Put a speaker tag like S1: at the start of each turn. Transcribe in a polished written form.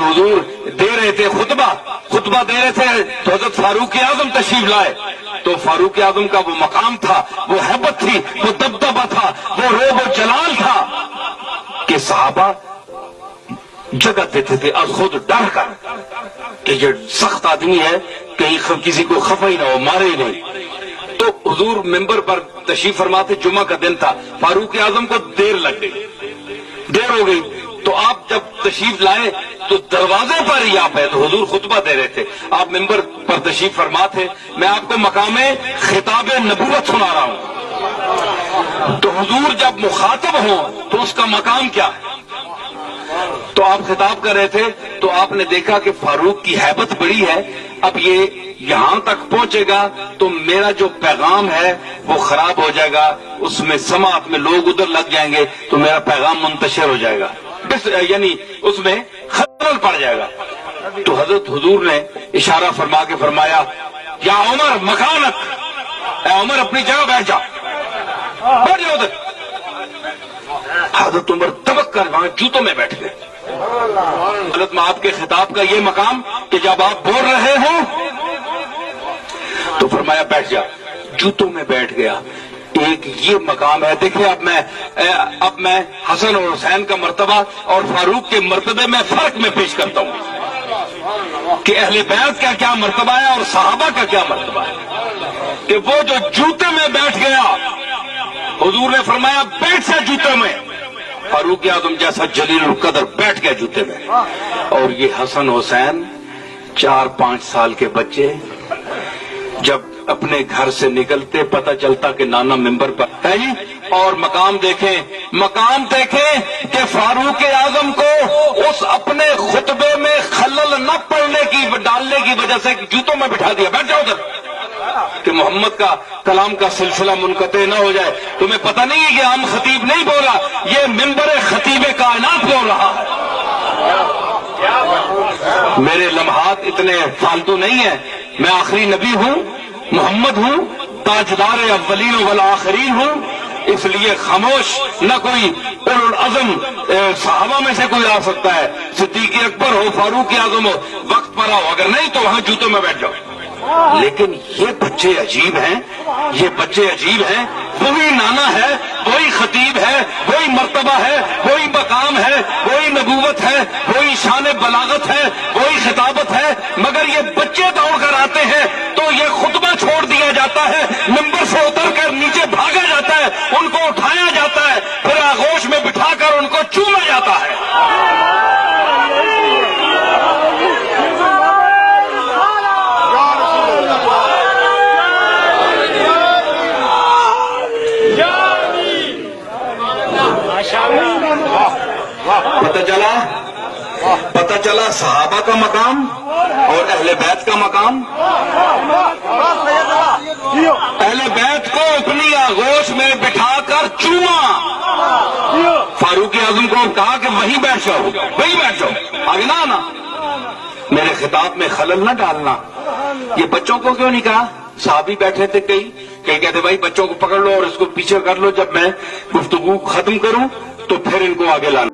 S1: حضور دے رہے تھے خطبہ دے رہے تھے تو حضرت فاروق اعظم تشریف لائے، تو فاروق اعظم کا وہ مقام تھا، وہ ہیبت تھی، وہ دبدبہ تھا، وہ روب و جلال تھا کہ صحابہ جگہ دیتے تھے اور خود ڈر کر کہ یہ سخت آدمی ہے، کہیں کسی کو خفا ہی نہ ہو، مارے ہی نہیں۔ تو حضور ممبر پر تشریف فرماتے، جمعہ کا دن تھا، فاروق اعظم کو دیر لگ گئی، دیر ہو گئی، تو آپ جب تشریف لائے تو دروازے پر ہی آپ ہے، تو حضور خطبہ دے رہے تھے، آپ ممبر پر تشریف فرما تھے، میں آپ کو مقام خطاب نبوت سنا رہا ہوں۔ تو حضور جب مخاطب ہوں تو اس کا مقام کیا ہے؟ تو آپ خطاب کر رہے تھے تو آپ نے دیکھا کہ فاروق کی ہیبت بڑی ہے، اب یہ یہاں تک پہنچے گا تو میرا جو پیغام ہے وہ خراب ہو جائے گا، اس میں سماعت میں لوگ ادھر لگ جائیں گے تو میرا پیغام منتشر ہو جائے گا، یعنی اس میں خلل پڑ جائے گا۔ تو حضرت حضور نے اشارہ فرما کے فرمایا، یا عمر مکانک، اے عمر اپنی جگہ بیٹھ جا، بیٹھ جاؤ ادھر۔ حضرت عمر دبک کر وہاں جوتوں میں بیٹھ گئے۔ حضرت میں آپ کے خطاب کا یہ مقام کہ جب آپ بول رہے ہو تو فرمایا بیٹھ جا، جوتوں میں بیٹھ گیا۔ ایک یہ مقام ہے، دیکھیں اب میں حسن اور حسین کا مرتبہ اور فاروق کے مرتبے میں فرق میں پیش کرتا ہوں کہ اہل بیت کا کیا مرتبہ ہے اور صحابہ کا کیا مرتبہ ہے، کہ وہ جو جوتے میں بیٹھ گیا، حضور نے فرمایا بیٹھ سے جوتے میں، فاروق اعظم جیسا جلیل القدر بیٹھ گیا جوتے میں، اور یہ حسن حسین 4-5 سال کے بچے جب اپنے گھر سے نکلتے پتہ چلتا کہ نانا ممبر پر ہے جی، اور مقام دیکھیں کہ فاروق اعظم کو اس اپنے خطبے میں خلل نہ ڈالنے کی وجہ سے جوتوں میں بٹھا دیا، بیٹھ جاؤ ادھر، کہ محمد کا کلام کا سلسلہ منقطع نہ ہو جائے۔ تمہیں پتہ نہیں ہے کہ عام خطیب نہیں بولا، یہ ممبر خطیب کائنات بول رہا ہے۔ میرے لمحات اتنے فالتو نہیں ہیں، میں آخری نبی ہوں، محمد ہوں، تاجدار اولین والآخرین ہوں، اس لیے خاموش نہ کوئی اولو العزم صحابہ میں سے کوئی آ سکتا ہے، صدیق اکبر ہو، فاروق اعظم ہو، وقت پر آؤ، اگر نہیں تو وہاں جوتوں میں بیٹھ جاؤ۔ لیکن یہ بچے عجیب ہیں، وہی نانا ہے، وہی خطیب ہے، وہی مرتبہ ہے، وہی مقام ہے، وہی نبوت ہے، وہی شان بلاغت ہے، وہی خطابت ہے، مگر یہ بچے دوڑ کر آتے ہیں تو یہ خطبہ چھوڑ دیا جاتا ہے، ممبر سے اتر کر نیچے بھاگا جاتا ہے، ان کو اٹھایا جاتا ہے، پھر آغوش میں بٹھا کر ان کو چوما جاتا ہے۔ پتہ چلا صحابہ کا مقام اور اہل بیت کا مقام۔ اہل بیت کو اپنی آغوش میں بٹھا کر چوما، فاروق اعظم کو کہا کہ وہیں بیٹھ جاؤ، آگے نہ آنا، میرے خطاب میں خلل نہ ڈالنا۔ یہ بچوں کو کیوں نہیں کہا؟ صحابی بیٹھے تھے، کئی کہتے بھائی بچوں کو پکڑ لو اور اس کو پیچھے کر لو، جب میں گفتگو ختم کروں تو پھر ان کو آگے لانا۔